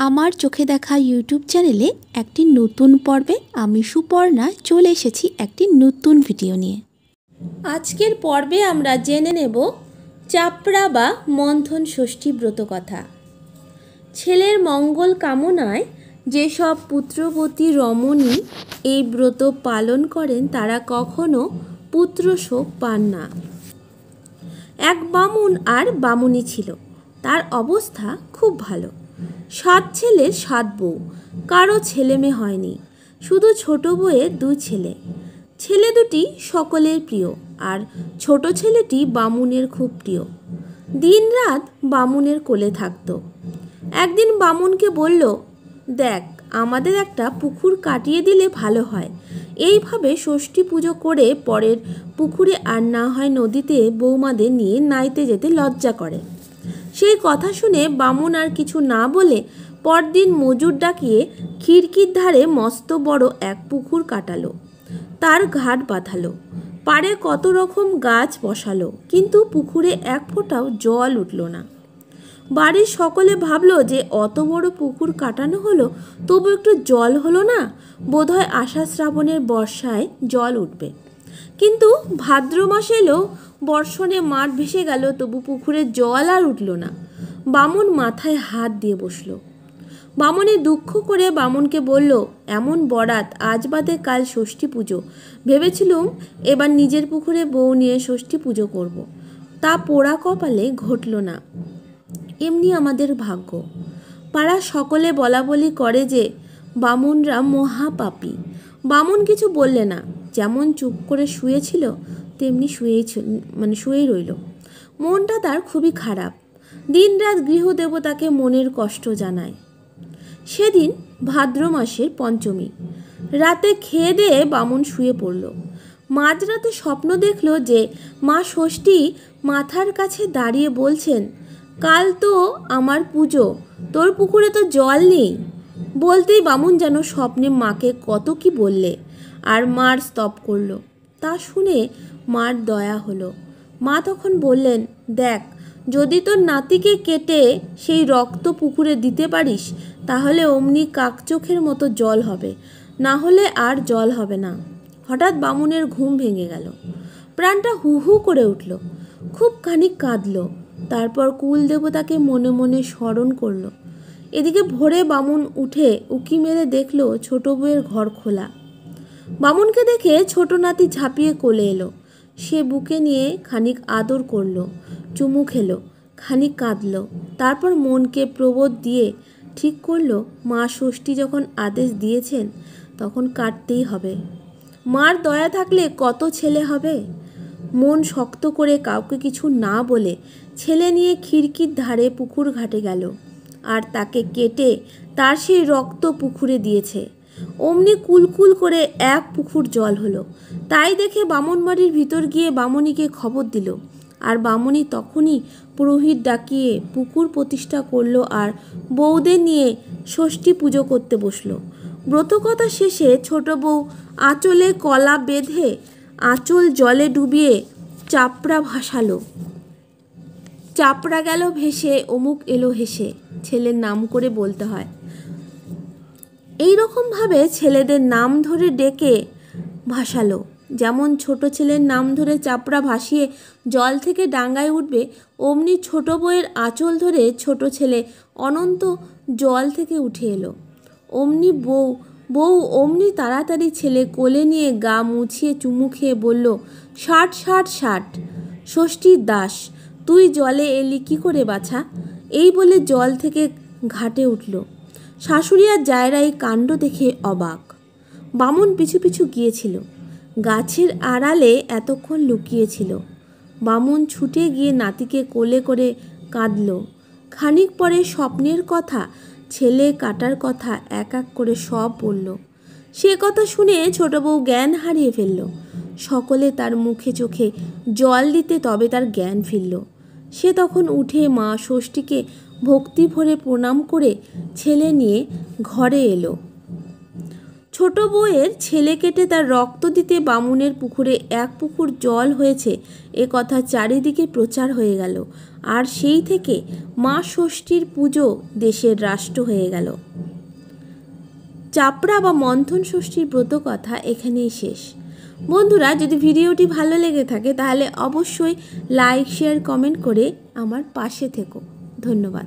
আমার চোখে দেখা ইউটিউব চ্যানেলে একটি নতুন পর্বে আমি সুপর্ণা চলে এসেছি একটি নতুন ভিডিও নিয়ে। আজকের পর্বে আমরা জেনে নেব চাপড়া বা মন্থন ষষ্ঠী ব্রত কথা। ছেলের মঙ্গল কামনায় যেসব পুত্রবতী রমণী এই ব্রত পালন করেন তারা কখনো পুত্র শোক পান না। এক বামুন আর বামুনি ছিল, তার অবস্থা খুব ভালো। 7 ছেলে 7 বউ, কারো ছেলে মেয়ে হয়নি, শুধু ছোট বউয়ের 2 ছেলে। ছেলে দুটি সকলের প্রিয়, আর ছোট ছেলেটি বামুনের খুব প্রিয়। দিন রাত বামুনের কোলে থাকতো। একদিন বামুনকে বলল, দেখ, আমাদের একটা পুকুর কাটিয়ে দিলে ভালো হয়। এইভাবে ষষ্ঠী পুজো করে পরের পুকুরে আর না হয় নদীতে বৌমাদের নিয়ে নাইতে যেতে লজ্জা করে। সেই কথা শুনে বামুন আর কিছু না বলে পরদিন মজুর ডাকিয়ে খিড়কির ধারে মস্ত বড় এক পুকুর কাটালো, তার ঘাট বাঁধালো, পাড়ে কত রকম গাছ বসালো, কিন্তু পুকুরে এক ফোঁটাও জল উঠল না। বাড়ির সকলে ভাবলো যে অত বড় পুকুর কাটানো হলো, তবু একটু জল হলো না, বোধহয় আষাঢ় শ্রাবণের বর্ষায় জল উঠবে। কিন্তু ভাদ্র মাস এলো, বর্ষণে মাঠ ভেসে গেল, তবু পুকুরে জল আর উঠল না। বামুন মাথায় হাত দিয়ে বসলো। বামুনি দুঃখ করে বামুনকে বলল, এমন বরাত, আজ বাদে কাল ষষ্ঠী পুজো। ভেবেছিলুম এবার নিজের পুকুরে বউ নিয়ে ষষ্ঠী পুজো করব। তা পোড়া কপালে ঘটল না। এমনি আমাদের ভাগ্য। পাড়া সকলে বলা বলি করে যে বামুনরা মহাপাপী। বামুন কিছু বললে না, যেমন চুপ করে শুয়েছিল তেমনি শুয়েই রইল। মনটা তার খুবই খারাপ। দিনরাত গৃহদেবতাকে মনের কষ্ট জানায়। সেদিন ভাদ্র মাসের পঞ্চমী। রাতে খেয়ে দিয়ে বামুন শুয়ে পড়ল। মাঝরাতে স্বপ্ন দেখল যে মা ষষ্ঠী মাথার কাছে দাঁড়িয়ে বলছেন, কাল তো আমার পুজো, তোর পুকুরে তো জল নেই। বলতেই বামুন যেন স্বপ্নে মাকে কত কি বললে, আর মার স্তব করল। তা শুনে মার দয়া হলো। মা তখন বললেন, দেখ, যদি তোর নাতিকে কেটে সেই রক্ত পুকুরে দিতে পারিস, তাহলে অমনি কাকচোখের মতো জল হবে, না হলে আর জল হবে না। হঠাৎ বামুনের ঘুম ভেঙে গেল। প্রাণটা হু হু করে উঠল। খুব খানিক কাঁদল। তারপর কুল দেবতাকে মনে মনে স্মরণ করল। এদিকে ভোরে বামুন উঠে উকি মেরে দেখল ছোট বউয়ের ঘর খোলা। বামুনকে দেখে ছোট নাতি ঝাঁপিয়ে কোলে এলো। সে বুকে নিয়ে খানিক আদর করল, চুমু খেলো, খানিক কাঁদল। তারপর মনকে প্রবোধ দিয়ে ঠিক করল, মা ষষ্ঠী যখন আদেশ দিয়েছেন তখন কাটতেই হবে। মার দয়া থাকলে কত ছেলে হবে। মন শক্ত করে কাউকে কিছু না বলে ছেলে নিয়ে খিড়কির ধারে পুকুর ঘাটে গেল, আর তাকে কেটে তার সেই রক্ত পুকুরে দিয়েছে। অমনি কুলকুল করে এক পুকুর জল হলো। তাই দেখে বামুন বাড়ির ভিতর গিয়ে বামুনিকে খবর দিল, আর বামুনি তখনই পুরোহিত ডাকিয়ে পুকুর প্রতিষ্ঠা করলো, আর বউদের নিয়ে ষষ্ঠী পুজো করতে বসলো। ব্রতকথা শেষে ছোট বউ আঁচলে কলা বেঁধে আঁচল জলে ডুবিয়ে চাপড়া ভাসালো। চাপড়া গেল ভেসে, অমুক এলো হেসে, ছেলের নাম করে বলতে হয়। এই রকমভাবে ছেলেদের নাম ধরে ডেকে ভাসালো। যেমন ছোট ছেলের নাম ধরে চাপড়া ভাসিয়ে জল থেকে ডাঙ্গায় উঠবে, অমনি ছোট বউয়ের আঁচল ধরে ছোট ছেলে অনন্ত জল থেকে উঠে এলো। অমনি বউ অমনি তাড়াতাড়ি ছেলে কোলে নিয়ে গা মুছিয়ে চুমু খেয়ে বলল, 60 60 60, ষষ্ঠীর দাস, তুই জলে এলি কি করে বাছা? এই বলে জল থেকে ঘাটে উঠল। শাশুড়ি আর জায়রা এই কাণ্ড দেখে অবাক। বামুন পিছু পিছু গিয়েছিল, গাছের আড়ালে এতক্ষণ লুকিয়েছিল। বামুন ছুটে গিয়ে নাতিকে কোলে করে কাঁদল। খানিক পরে স্বপ্নের কথা, ছেলে কাটার কথা এক এক করে সব বলল। সে কথা শুনে ছোট বউ জ্ঞান হারিয়ে ফেলল। সকলে তার মুখে চোখে জল দিতে তবে তার জ্ঞান ফিরল। সে তখন উঠে মা ষষ্ঠীকে ভক্তি ভরে প্রণাম করে ছেলে নিয়ে ঘরে এলো। ছোট বউয়ের ছেলে কেটে তার রক্ত দিতে বামুনের পুকুরে 1 পুকুর জল হয়েছে এ কথা চারিদিকে প্রচার হয়ে গেল। আর সেই থেকে মা ষষ্ঠীর পুজো দেশের রাষ্ট্র হয়ে গেল। চাপড়া বা মন্থন ষষ্ঠীর ব্রত কথা এখানেই শেষ। বন্ধুরা, যদি ভিডিওটি ভালো লেগে থাকে তাহলে অবশ্যই লাইক, শেয়ার, কমেন্ট করে আমার পাশে থেকো। ধন্যবাদ।